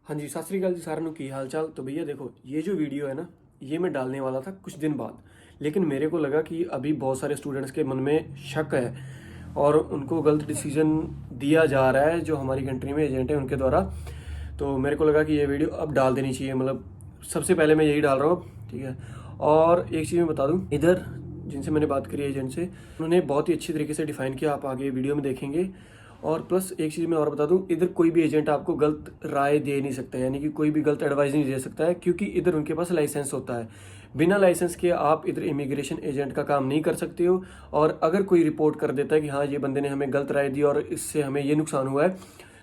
हाँ जी, सत श्री अकाल जी साਰਿਆਂ ਨੂੰ ਕੀ हाल चाल। तो भैया देखो, ये जो वीडियो है ना, ये मैं डालने वाला था कुछ दिन बाद, लेकिन मेरे को लगा कि अभी बहुत सारे स्टूडेंट्स के मन में शक है और उनको गलत डिसीजन दिया जा रहा है जो हमारी कंट्री में एजेंट है उनके द्वारा। तो मेरे को लगा कि ये वीडियो अब डाल देनी चाहिए, मतलब सबसे पहले मैं यही डाल रहा हूँ, ठीक है। और एक चीज़ मैं बता दूँ, इधर जिनसे मैंने बात करी एजेंट से, उन्होंने बहुत ही अच्छी तरीके से डिफाइन किया, आप आगे वीडियो में देखेंगे। और प्लस एक चीज़ मैं और बता दूं, इधर कोई भी एजेंट आपको गलत राय दे नहीं सकता, यानी कि कोई भी गलत एडवाइस नहीं दे सकता है, क्योंकि इधर उनके पास लाइसेंस होता है। बिना लाइसेंस के आप इधर इमिग्रेशन एजेंट का काम नहीं कर सकते हो। और अगर कोई रिपोर्ट कर देता है कि हाँ ये बंदे ने हमें गलत राय दी और इससे हमें ये नुकसान हुआ है,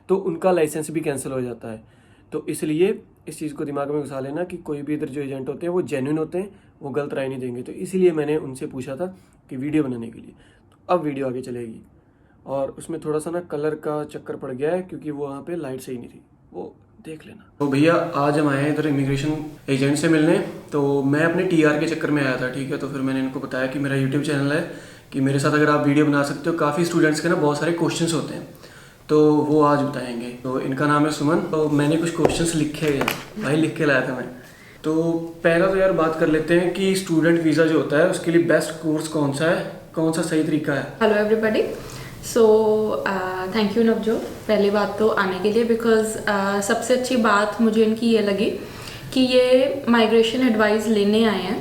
तो उनका लाइसेंस भी कैंसिल हो जाता है। तो इसलिए इस चीज़ को दिमाग में घुसा लेना कि कोई भी इधर जो एजेंट होते हैं वो जेन्युइन होते हैं, वो गलत राय नहीं देंगे। तो इसीलिए मैंने उनसे पूछा था कि वीडियो बनाने के लिए। तो अब वीडियो आगे चलेगी और उसमें थोड़ा सा ना कलर का चक्कर पड़ गया है, क्योंकि वो वहाँ पे लाइट सही नहीं थी, वो देख लेना। तो भैया आज हम आए हैं इधर इमिग्रेशन एजेंट से मिलने। तो मैं अपने टीआर के चक्कर में आया था, ठीक है। तो फिर मैंने इनको बताया कि मेरा यूट्यूब चैनल है, कि मेरे साथ अगर आप वीडियो बना सकते हो। काफ़ी स्टूडेंट्स के ना बहुत सारे क्वेश्चंस होते हैं, तो वो आज बताएंगे। तो इनका नाम है सुमन। तो मैंने कुछ क्वेश्चंस लिखे हैं भाई, लिख के लाया था मैं। तो पहला तो यार बात कर लेते हैं कि स्टूडेंट वीज़ा जो होता है उसके लिए बेस्ट कोर्स कौन सा है, कौन सा सही तरीका है। Hello everybody. So thank you Navjot, पहली बात तो आने के लिए, बिकॉज सबसे अच्छी बात मुझे इनकी ये लगी कि ये माइग्रेशन एडवाइस लेने आए हैं।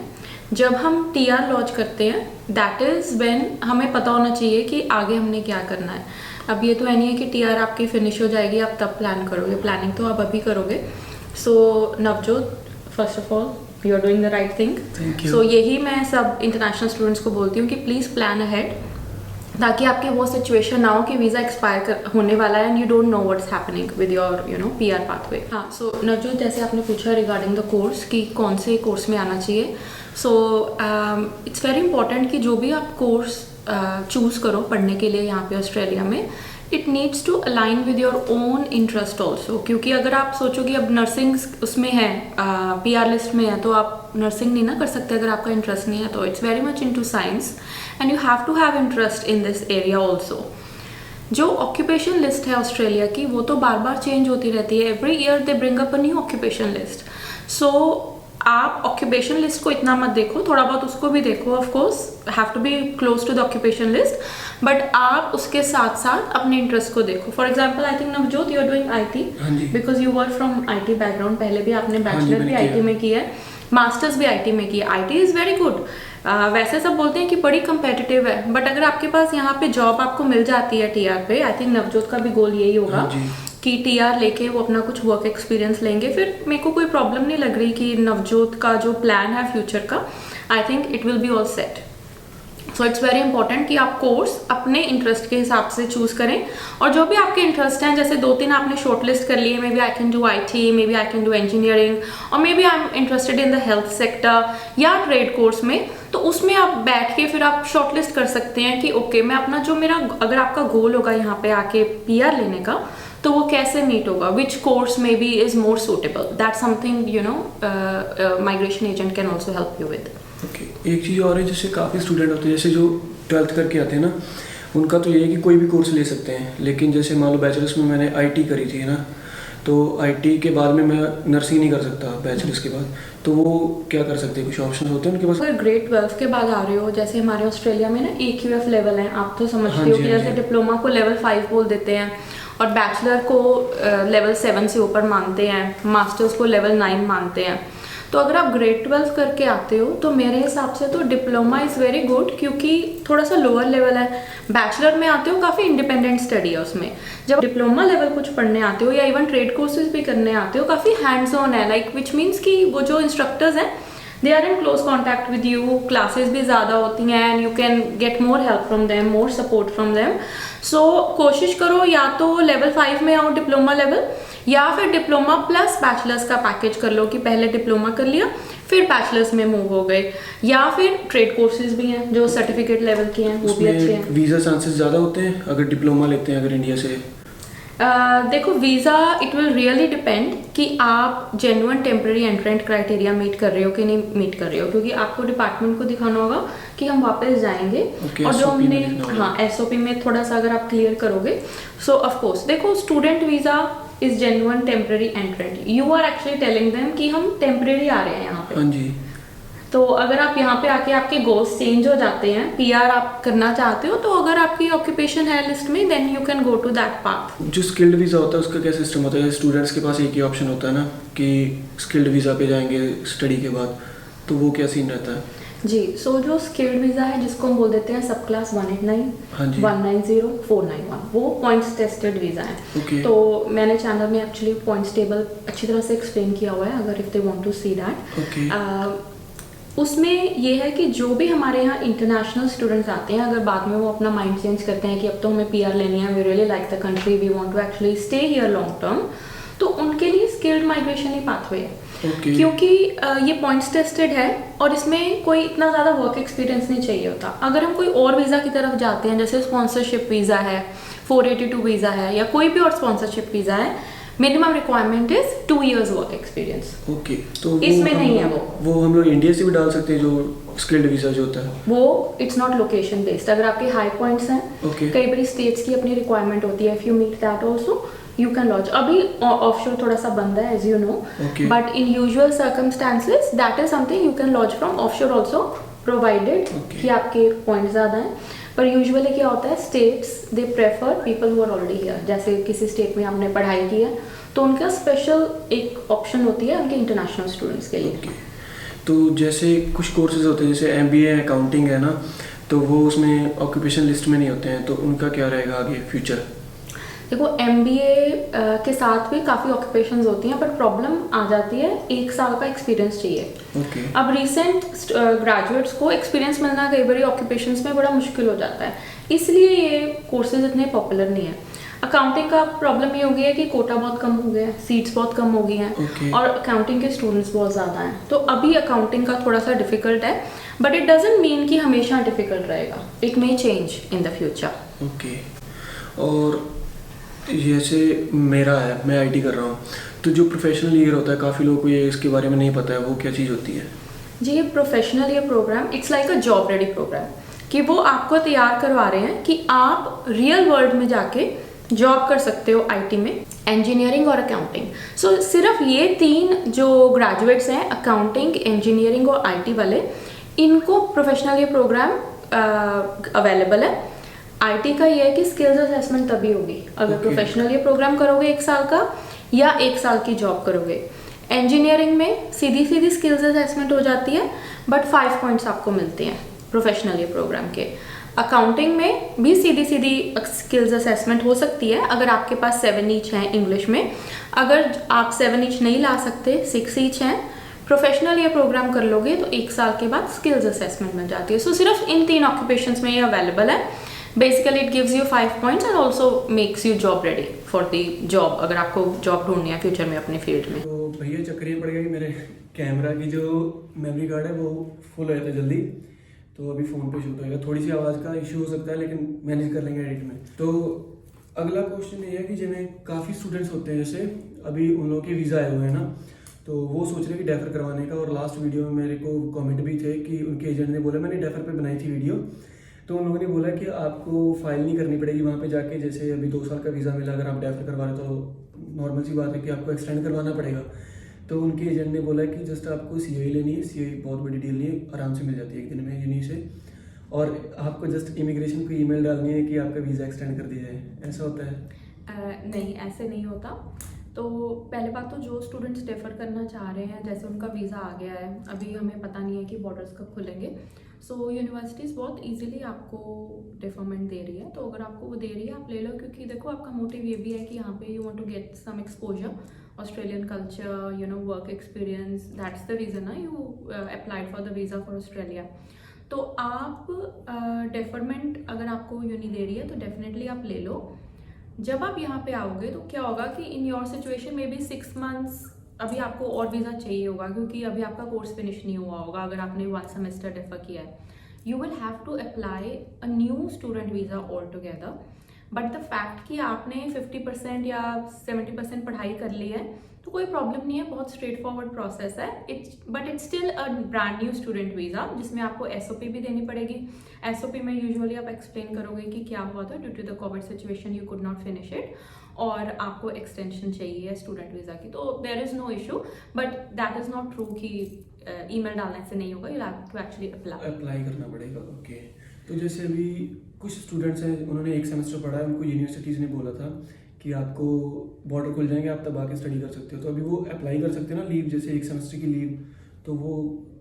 जब हम टीआर लॉन्च करते हैं, दैट इज़ व्हेन हमें पता होना चाहिए कि आगे हमने क्या करना है। अब ये तो है नहीं है कि टीआर आपकी फिनिश हो जाएगी आप तब प्लान करोगे, प्लानिंग तो आप अभी करोगे। So Navjot, first of all you are doing the right thing. So यही मैं सब इंटरनेशनल स्टूडेंट्स को बोलती हूँ कि प्लीज़ प्लान अहेड, ताकि आपके वो सिचुएशन ना हो कि वीज़ा एक्सपायर होने वाला है and you don't know what's happening with your PR pathway. हाँ, सो नवजोत, जैसे आपने पूछा रिगार्डिंग द कोर्स कि कौन से कोर्स में आना चाहिए। सो इट्स वेरी इंपॉर्टेंट कि जो भी आप कोर्स चूज़ करो पढ़ने के लिए यहाँ पे ऑस्ट्रेलिया में, it needs to align with your own interest also. क्योंकि अगर आप सोचो कि अब नर्सिंग उसमें है, पीआर लिस्ट में है, तो आप नर्सिंग नहीं ना कर सकते अगर आपका इंटरेस्ट नहीं है। तो it's very much into science and you have to have interest in this area also. जो ऑक्यूपेशन लिस्ट है ऑस्ट्रेलिया की, वो तो बार बार चेंज होती रहती है। Every year they bring up a new occupation list. So आप ऑक्यूपेशन लिस्ट को इतना मत देखो, थोड़ा बहुत उसको भी देखो, of course have to be close to the occupation list, but आप उसके साथ साथ अपने इंटरेस्ट को देखो। For example, I think Navjot, you are doing IT because you were from IT background. पहले भी आपने बैचलर भी आईटी में किया है, मास्टर्स भी आईटी में किया। IT is very good. वैसे सब बोलते हैं कि बड़ी कंपेटिटिव है, बट अगर आपके पास यहाँ पे जॉब आपको मिल जाती है टीआर पे, आई थिंक नवजोत का भी गोल यही होगा कि टीआर लेके वो अपना कुछ वर्क एक्सपीरियंस लेंगे। फिर मेरे को कोई प्रॉब्लम नहीं लग रही कि नवजोत का जो प्लान है फ्यूचर का, I think it will be all set. So it's very important कि आप कोर्स अपने इंटरेस्ट के हिसाब से चूज करें। और जो भी आपके इंटरेस्ट हैं, जैसे 2-3 आपने शॉर्ट लिस्ट कर लिए, maybe I can do IT, maybe I can do engineering, और maybe I am interested in the health sector या ट्रेड कोर्स में, तो उसमें आप बैठ के फिर आप शॉर्ट लिस्ट कर सकते हैं कि ओके मैं अपना जो मेरा, अगर आपका गोल होगा यहाँ पे आके पीआर लेने का, तो वो कैसे मीट होगा, which course may be is more suitable. That something migration agent can also help you with. Okay, एक चीज़ और है, जैसे काफ़ी स्टूडेंट होते हैं, जैसे जो 12th करके आते हैं ना, उनका तो ये है कि कोई भी कोर्स ले सकते हैं। लेकिन जैसे मान लो बैचलर्स में मैंने आईटी करी थी ना, तो आईटी के बाद में मैं नर्सिंग नहीं कर सकता बैचलर्स के बाद, तो वो क्या कर सकते हैं, कुछ ऑप्शन होते हैं उनके पास? अगर ग्रेड 12 के बाद आ रहे हो, जैसे हमारे ऑस्ट्रेलिया में ना AQF लेवल है, आप तो समझते हो कि जैसे डिप्लोमा को लेवल 5 बोल देते हैं और बैचलर को लेवल 7 से ऊपर मानते हैं, मास्टर्स को लेवल 9 मानते हैं। तो अगर आप ग्रेड 12 करके आते हो, तो मेरे हिसाब से तो डिप्लोमा इज़ वेरी गुड, क्योंकि थोड़ा सा लोअर लेवल है। बैचलर में आते हो, काफ़ी इंडिपेंडेंट स्टडी है उसमें। जब डिप्लोमा लेवल कुछ पढ़ने आते हो या इवन ट्रेड कोर्सेज भी करने आते हो, काफ़ी हैंड्स ऑन है, लाइक विच मीन्स कि वो जो इंस्ट्रक्टर्स हैं they are in close contact with you, classes भी ज़्यादा होती हैं and you can get more help from them, more support from them. So कोशिश करो या तो लेवल 5 में आओ डिप्लोमा लेवल, या फिर डिप्लोमा प्लस बैचलर्स का पैकेज कर लो कि पहले डिप्लोमा कर लिया फिर बैचलर्स में मूव हो गए, या फिर ट्रेड कोर्सेज भी हैं जो सर्टिफिकेट लेवल के हैं, वो भी अच्छे हैं। वीज़ा चांसेस ज़्यादा होते हैं अगर डिप्लोमा लेते हैं अगर इंडिया से? देखो visa it will really depend कि आप genuine temporary entrant criteria meet कर रहे हो कि नहीं मीट कर रहे हो, क्योंकि आपको डिपार्टमेंट को दिखाना होगा कि हम वापस जाएंगे। और जो हमने SOP में थोड़ा सा अगर आप क्लियर करोगे, सो ऑफ कोर्स देखो student visa is genuine temporary entrant, you are actually telling them कि हम टेम्पररी आ रहे हैं यहाँ पे। हाँ जी। तो अगर आप यहाँ पे आके आपके गोल्स चेंज हो जाते हैं, पीआर आप करना चाहते हो, तो अगर आपकी ऑक्यूपेशन है लिस्ट में, then you can go to that path. जो स्किल्ड वीज़ा होता है उसका क्या सिस्टम होता है? स्टूडेंट्स के पास एक ही ऑप्शन होता है ना कि स्किल्ड वीज़ा पे जाएंगे स्टडी के बाद, तो वो क्या सीन रहता है? जी, सो जो स्किल्ड वीज़ा है जिसको हम बोल देते हैं सब क्लास 189, हाँ जी। 190, 491, वो पॉइंट्स टेस्टेड वीज़ा है। Okay. तो मैंने चैनल में एक्चुअली पॉइंट्स टेबल अच्छी तरह से एक्सप्लेन किया हुआ है, अगर if they want to see that. Okay. उसमें ये है कि जो भी हमारे यहाँ इंटरनेशनल स्टूडेंट्स आते हैं, अगर बाद में वो अपना माइंड चेंज करते हैं कि अब तो हमें पीआर लेनी है, we really like the country, we want to actually stay here long term, तो उनके लिए स्किल्ड माइग्रेशन ही पाथवे है। Okay. क्योंकि ये पॉइंट्स टेस्टेड है और इसमें कोई इतना ज़्यादा वर्क एक्सपीरियंस नहीं चाहिए होता। अगर हम कोई और वीज़ा की तरफ जाते हैं, जैसे स्पॉन्सरशिप वीज़ा है, 482 वीज़ा है, या कोई भी और स्पॉन्सरशिप वीज़ा है, minimum requirement is 2 years work experience. Okay, तो इसमें नहीं है वो हम लोग इंडिया से भी डाल सकते हैं जो स्किल्ड वीज़ा जो होता है? वो इट्स नॉट लोकेशन बेस्ड। अगर आपके हाई पॉइंट्स हैं, Okay. कई बार स्टेट्स की अपनी रिक्वायरमेंट होती है, if you meet that also you can launch. अभी ऑफशोर थोड़ा सा बंद है as you know, Okay. But in usual circumstances that is something you can launch from offshore also, provided Okay. कि आपके पॉइंट ज़्यादा हैं। पर यूजुअली क्या होता है, states they prefer people who are already here. जैसे किसी स्टेट में आपने पढ़ाई की है तो उनका स्पेशल एक ऑप्शन होती है उनके इंटरनेशनल स्टूडेंट्स के लिए। Okay. तो जैसे कुछ कोर्सेज होते हैं, जैसे MBA अकाउंटिंग है ना, तो वो उसमें ऑक्यूपेशन लिस्ट में नहीं होते हैं, तो उनका क्या रहेगा आगे फ्यूचर? देखो, MBA के साथ भी काफ़ी ऑक्यूपेशंस होती हैं, बट प्रॉब्लम आ जाती है 1 साल का एक्सपीरियंस चाहिए। ओके। अब रिसेंट ग्रेजुएट्स को एक्सपीरियंस मिलना कई बार ऑक्यूपेशंस में बड़ा मुश्किल हो जाता है, इसलिए ये कोर्सेज इतने पॉपुलर नहीं है। अकाउंटिंग का प्रॉब्लम ये हो गया है कि कोटा बहुत कम हो गया है, सीट्स बहुत कम हो गई हैं, Okay. और अकाउंटिंग के स्टूडेंट्स बहुत ज़्यादा हैं, तो अभी अकाउंटिंग का थोड़ा सा डिफिकल्ट है, बट इट डजंट मीन कि हमेशा डिफिकल्ट रहेगा। It may change in the future. Okay. और जैसे मेरा है, मैं IT कर रहा हूँ, तो जो प्रोफेशनल ईयर होता है, काफ़ी लोगों को ये इसके बारे में नहीं पता है, वो क्या चीज़ होती है? जी, ये professional year program it's like a job ready program, कि वो आपको तैयार करवा रहे हैं कि आप रियल वर्ल्ड में जाके जॉब कर सकते हो IT में, इंजीनियरिंग और अकाउंटिंग। सो सिर्फ ये 3 जो ग्रेजुएट्स हैं, अकाउंटिंग, इंजीनियरिंग और IT वाले, इनको प्रोफेशनल ईयर प्रोग्राम अवेलेबल है। IT का ये है कि स्किल्स असेसमेंट तभी होगी अगर Okay. प्रोफेशनल ईयर प्रोग्राम करोगे 1 साल का, या 1 साल की जॉब करोगे। इंजीनियरिंग में सीधी सीधी स्किल्स असेसमेंट हो जाती है, बट 5 पॉइंट्स आपको मिलते हैं प्रोफेशनल ईयर प्रोग्राम के। अकाउंटिंग में भी सीधी सीधी स्किल्स असेसमेंट हो सकती है अगर आपके पास 7 ईच हैं इंग्लिश में। अगर आप 7 ईच नहीं ला सकते, 6 ईच हैं, प्रोफेशनल ईयर प्रोग्राम कर लोगे तो 1 साल के बाद स्किल्स असेसमेंट मिल जाती है। सो सिर्फ इन 3 ऑक्यूपेशंस में ये अवेलेबल है। Basically it gives you 5 points and also makes you job ready for the job, अगर आपको जॉब ढूंढनी है फ्यूचर में अपने फील्ड में। तो भैया चक्कर ये पड़ गया कि मेरे कैमरा की जो मेमोरी कार्ड है वो फुल हो जाता है जल्दी, तो अभी फ़ोन पे शूट होएगा। थोड़ी सी आवाज़ का इशू हो सकता है, लेकिन मैनेज कर लेंगे एडिट में। तो अगला क्वेश्चन ये है कि जिन्हें काफ़ी स्टूडेंट्स होते हैं, जैसे अभी उन लोगों के वीज़ा आए हुए हैं ना, तो वो सोच रहे हैं कि डेफर करवाने का। और लास्ट वीडियो में मेरे को कमेंट भी थे कि उनके एजेंट ने बोला, मैंने डेफर पे बनाई थी वीडियो, तो उन लोगों ने बोला कि आपको फाइल नहीं करनी पड़ेगी वहाँ पे जाके। जैसे अभी 2 साल का वीज़ा मिला, अगर आप डेफर करवा रहे तो नॉर्मल सी बात है कि आपको एक्सटेंड करवाना पड़ेगा। तो उनके एजेंट ने बोला कि जस्ट आपको COE लेनी है, COE बहुत बड़ी डील नहीं है, आराम से मिल जाती है 1 दिन में यूनी से, और आपको जस्ट इमिग्रेशन को ईमेल डालनी है कि आपका वीज़ा एक्सटेंड कर दिया जाए। ऐसा होता है? नहीं, ऐसे नहीं होता। तो पहले बात तो जो स्टूडेंट्स डेफर करना चाह रहे हैं, जैसे उनका वीज़ा आ गया है, अभी हमें पता नहीं है कि बॉर्डर्स कब खुलेंगे, सो यूनिवर्सिटीज़ बहुत इजीली आपको डेफरमेंट दे रही है। तो अगर आपको वो दे रही है, आप ले लो, क्योंकि देखो आपका मोटिव ये भी है कि यहाँ पे you want to get some exposure, Australian culture, you know, work experience, that's the reason ना you applied for the visa for Australia. तो आप डेफरमेंट अगर आपको यूनी दे रही है तो डेफिनेटली आप ले लो। जब आप यहाँ पे आओगे तो क्या होगा कि इन योर सिचुएशन में भी 6 मंथ्स अभी आपको और वीज़ा चाहिए होगा, क्योंकि अभी आपका कोर्स फिनिश नहीं हुआ होगा अगर आपने 1 सेमेस्टर डेफर किया है। You will have to apply a new student visa altogether. But the fact कि आपने 50% या 70% पढ़ाई कर ली है तो कोई प्रॉब्लम नहीं है, बहुत स्ट्रेट फॉरवर्ड प्रोसेस है। But it's still a brand new student visa, जिसमें आपको SOP भी देनी पड़ेगी। SOP में यूजुअली आप एक्सप्लेन करोगे कि क्या हुआ था, due to the COVID situation you could not finish it. और आपको एक्सटेंशन चाहिए स्टूडेंट वीज़ा की, तो there is no issue, but that is not true कि ईमेल डालने से नहीं होगा, you have to actually apply करना पड़ेगा। ओके, तो जैसे अभी कुछ स्टूडेंट्स हैं, उन्होंने एक सेमेस्टर पढ़ा है, उनको यूनिवर्सिटीज़ ने बोला था कि आपको बॉर्डर खुल जाएंगे, आप तब आके स्टडी कर सकते हो, तो अभी वो अप्लाई कर सकते हैं ना लीव, जैसे एक सेमेस्टर की लीव, तो वो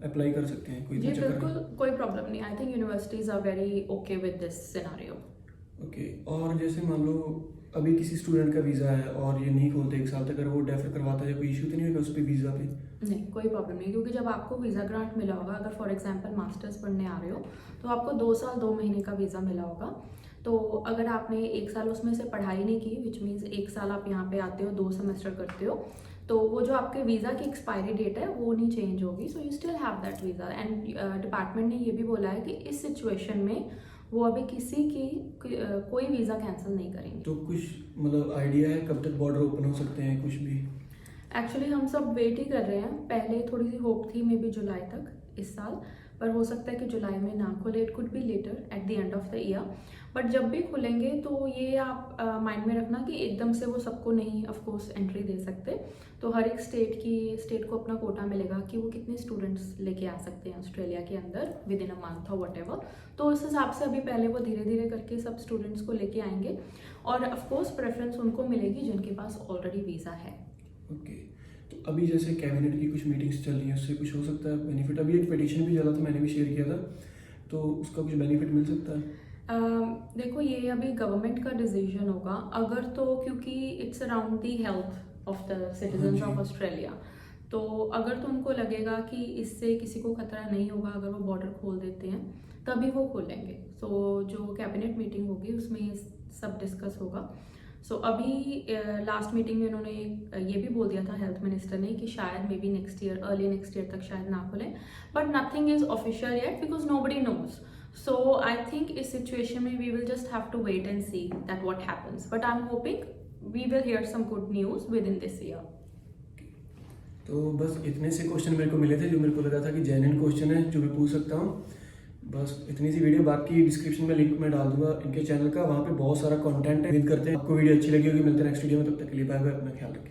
अप्लाई कर सकते हैं, कोई जी इतना चक्कर बिल्कुल, नहीं। कोई प्रॉब्लम नहीं। I think universities are very okay with this scenario. Okay, और जैसे मान लो अभी किसी स्टूडेंट का वीज़ा है और ये नहीं खोलते 1 साल तक, अगर वो डेफर करवाता है, कोई इशू तो नहीं होगा उस पर वीज़ा पे? नहीं, कोई प्रॉब्लम नहीं, क्योंकि जब आपको वीज़ा ग्रांट मिला होगा, अगर फॉर एग्जांपल मास्टर्स पढ़ने आ रहे हो, तो आपको 2 साल 2 महीने का वीज़ा मिला होगा। तो अगर आपने 1 साल उसमें से पढ़ाई नहीं की, विच मीन्स 1 साल आप यहाँ पे आते हो, 2 सेमेस्टर करते हो, तो वो जो आपके वीज़ा की एक्सपायरी डेट है वो नहीं चेंज होगी, so you still have that visa. And department ने ये भी बोला है कि इस सिचुएशन में वो अभी किसी की कोई वीज़ा कैंसिल नहीं करेंगे। तो कुछ मतलब आइडिया है कब तक बॉर्डर ओपन हो सकते हैं, कुछ भी? एक्चुअली हम सब वेट ही कर रहे हैं। पहले थोड़ी सी होप थी मे बी जुलाई तक इस साल, पर हो सकता है कि जुलाई में ना खुले, it could be later at the end of the year. But जब भी खुलेंगे तो ये आप माइंड में रखना कि एकदम से वो सबको नहीं ऑफ कोर्स एंट्री दे सकते, तो हर एक स्टेट को अपना कोटा मिलेगा कि वो कितने स्टूडेंट्स लेके आ सकते हैं ऑस्ट्रेलिया के अंदर विद इन अ मंथ और वट। तो उस हिसाब से अभी पहले वो धीरे धीरे करके सब स्टूडेंट्स को लेके आएंगे, और ऑफ कोर्स प्रेफरेंस उनको मिलेगी जिनके पास ऑलरेडी वीज़ा है। ओके, तो अभी जैसे कैबिनेट की कुछ मीटिंग्स चल रही हैं, उससे कुछ हो सकता है बेनिफिट? अभी एक पिटीशन भी चला था, मैंने भी शेयर किया था, तो उसका कुछ बेनिफिट मिल सकता है? देखो, ये अभी गवर्नमेंट का डिसीजन होगा, अगर तो क्योंकि it's around the health of the citizens of Australia, तो अगर तो उनको लगेगा कि इससे किसी को खतरा नहीं होगा अगर वो बॉर्डर खोल देते हैं, तभी वो खोलेंगे। सो जो कैबिनेट मीटिंग होगी उसमें ये सब डिस्कस होगा। सो अभी लास्ट मीटिंग में उन्होंने ये भी बोल दिया था हेल्थ मिनिस्टर ने कि शायद maybe next year, early next year तक शायद ना खुले, but nothing is official yet because nobody knows. So I think इस situation में we will just have to wait and see that what happens. But I'm hoping we will hear some good news within this year. तो बस इतने से question मेरे को मिले थे जो मेरे को लगा था कि जेन्युइन क्वेश्चन है जो मैं पूछ सकता हूँ। बस इतनी सी वीडियो, बाकी डिस्क्रिप्शन में लिंक मैं डाल दूंगा इनके चैनल का, वहाँ पे बहुत सारा कंटेंट है। उम्मीद करते हैं आपको वीडियो अच्छी लगी होगी। मिलते हैं नेक्स्ट वीडियो में, तब तक के लिए बाय बाय, अपना ख्याल रखें।